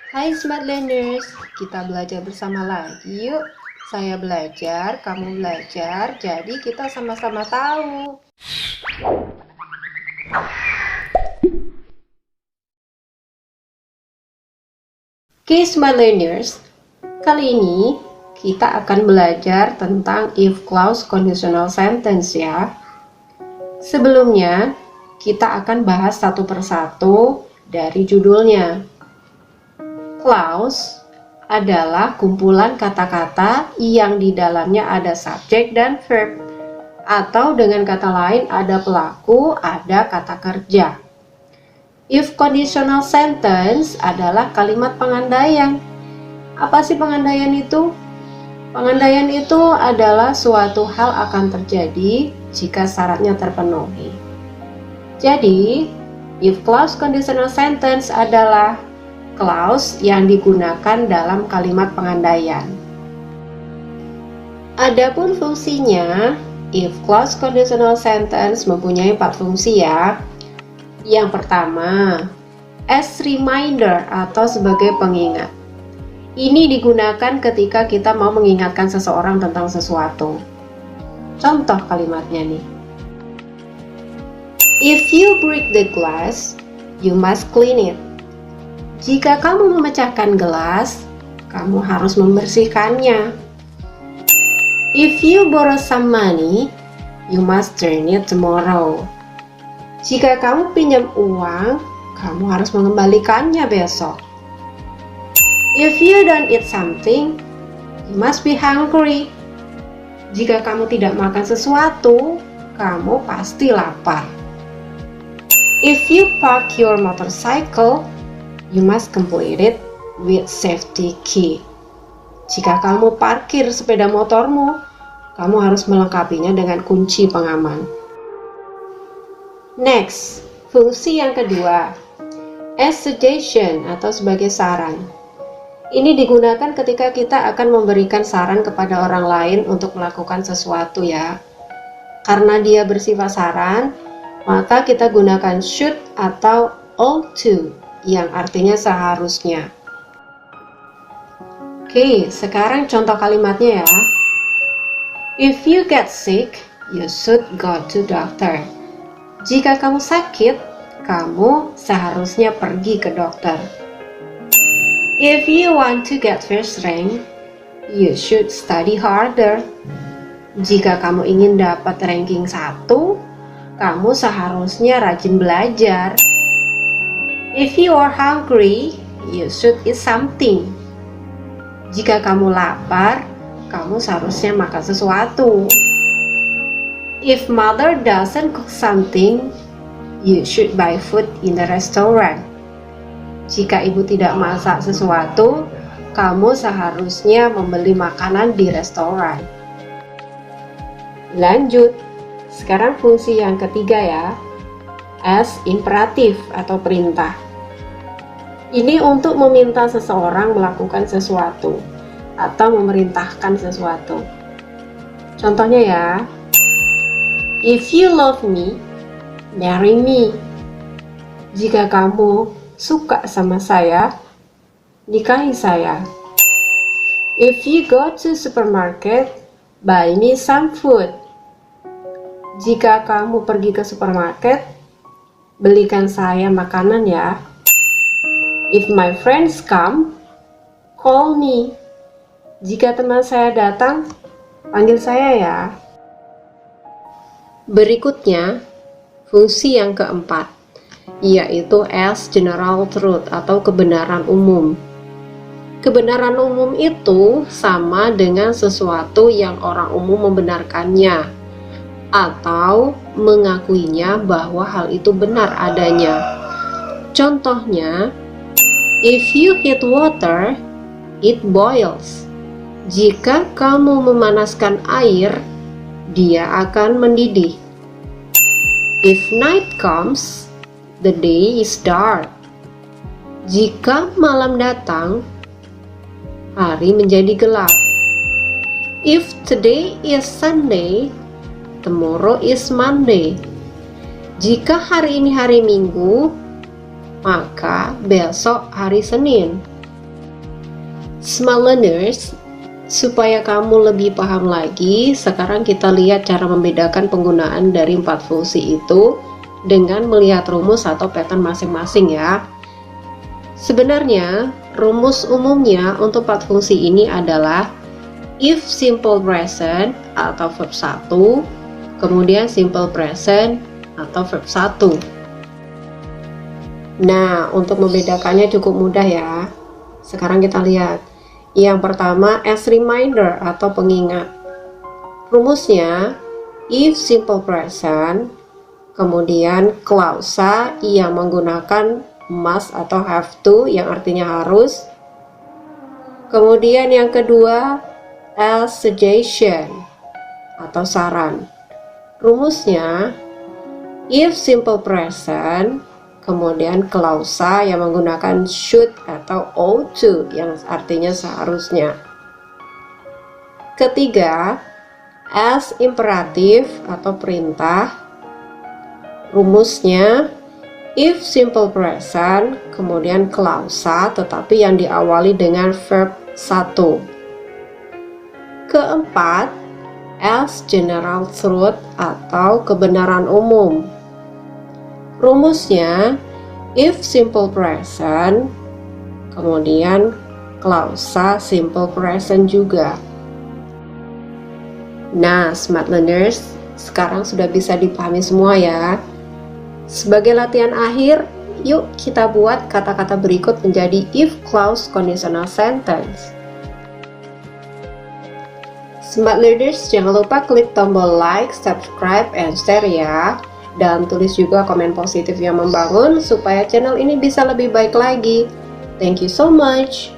Hai Smart Learners, kita belajar bersama lagi yuk. Saya belajar, kamu belajar, jadi kita sama-sama tahu. Oke Smart Learners, kali ini kita akan belajar tentang if clause conditional sentence ya. Sebelumnya, kita akan bahas satu persatu dari judulnya. Clause adalah kumpulan kata-kata yang di dalamnya ada subjek dan verb, atau dengan kata lain ada pelaku, ada kata kerja. If conditional sentence adalah kalimat pengandaian. Apa sih pengandaian itu? Pengandaian itu adalah suatu hal akan terjadi jika syaratnya terpenuhi. Jadi, if clause conditional sentence adalah clause yang digunakan dalam kalimat pengandaian. Adapun fungsinya, if clause conditional sentence mempunyai 4 fungsi ya. Yang pertama, as reminder atau sebagai pengingat. Ini digunakan ketika kita mau mengingatkan seseorang tentang sesuatu. Contoh kalimatnya nih. If you break the glass, you must clean it. Jika kamu memecahkan gelas, kamu harus membersihkannya. If you borrow some money, you must return it tomorrow. Jika kamu pinjam uang, kamu harus mengembalikannya besok. If you don't eat something, you must be hungry. Jika kamu tidak makan sesuatu, kamu pasti lapar. If you park your motorcycle, you must complete it with safety key. Jika kamu parkir sepeda motormu, kamu harus melengkapinya dengan kunci pengaman. Next, fungsi yang kedua, as suggestion atau sebagai saran. Ini digunakan ketika kita akan memberikan saran kepada orang lain untuk melakukan sesuatu ya. Karena dia bersifat saran, maka kita gunakan should atau ought to yang artinya seharusnya. Oke, sekarang contoh kalimatnya ya. If you get sick, you should go to doctor. Jika kamu sakit, kamu seharusnya pergi ke dokter. If you want to get first rank, you should study harder. Jika kamu ingin dapat ranking 1, kamu seharusnya rajin belajar. If you are hungry, you should eat something. Jika kamu lapar, kamu seharusnya makan sesuatu. If mother doesn't cook something, you should buy food in the restaurant. Jika ibu tidak masak sesuatu, kamu seharusnya membeli makanan di restoran. Lanjut, sekarang fungsi yang ketiga ya, as imperatif atau perintah. Ini untuk meminta seseorang melakukan sesuatu atau memerintahkan sesuatu. Contohnya ya, if you love me, marry me. Jika kamu suka sama saya, nikahi saya. If you go to supermarket, buy me some food. Jika kamu pergi ke supermarket, belikan saya makanan ya. If my friends come, call me. Jika teman saya datang, panggil saya ya. Berikutnya, fungsi yang keempat, yaitu as general truth atau kebenaran umum. Kebenaran umum itu sama dengan sesuatu yang orang umum membenarkannya atau mengakuinya bahwa hal itu benar adanya. Contohnya, if you heat water, it boils. Jika kamu memanaskan air, dia akan mendidih. If night comes, the day is dark. Jika malam datang, hari menjadi gelap. If today is Sunday, tomorrow is Monday. Jika hari ini hari Minggu, maka besok hari Senin. Smart learners, supaya kamu lebih paham lagi, sekarang kita lihat cara membedakan penggunaan dari 4 fungsi itu dengan melihat rumus atau pattern masing-masing ya. Sebenarnya, rumus umumnya untuk 4 fungsi ini adalah if simple present atau verb 1, kemudian simple present atau verb 1. Nah, untuk membedakannya cukup mudah ya. Sekarang kita lihat. Yang pertama, as reminder atau pengingat. Rumusnya, if simple present, kemudian klausa yang menggunakan must atau have to yang artinya harus. Kemudian yang kedua, as suggestion atau saran. Rumusnya, if simple present, kemudian klausa yang menggunakan should atau ought to yang artinya seharusnya. Ketiga, as imperatif atau perintah. Rumusnya if simple present, kemudian klausa tetapi yang diawali dengan verb 1. Keempat, as general truth atau kebenaran umum. Rumusnya if simple present, kemudian klausa simple present juga. Nah, smart learners, sekarang sudah bisa dipahami semua ya. Sebagai latihan akhir, yuk kita buat kata-kata berikut menjadi if clause conditional sentence. Smart learners, jangan lupa klik tombol like, subscribe, and share ya. Dan tulis juga komen positif yang membangun supaya channel ini bisa lebih baik lagi. Thank you so much.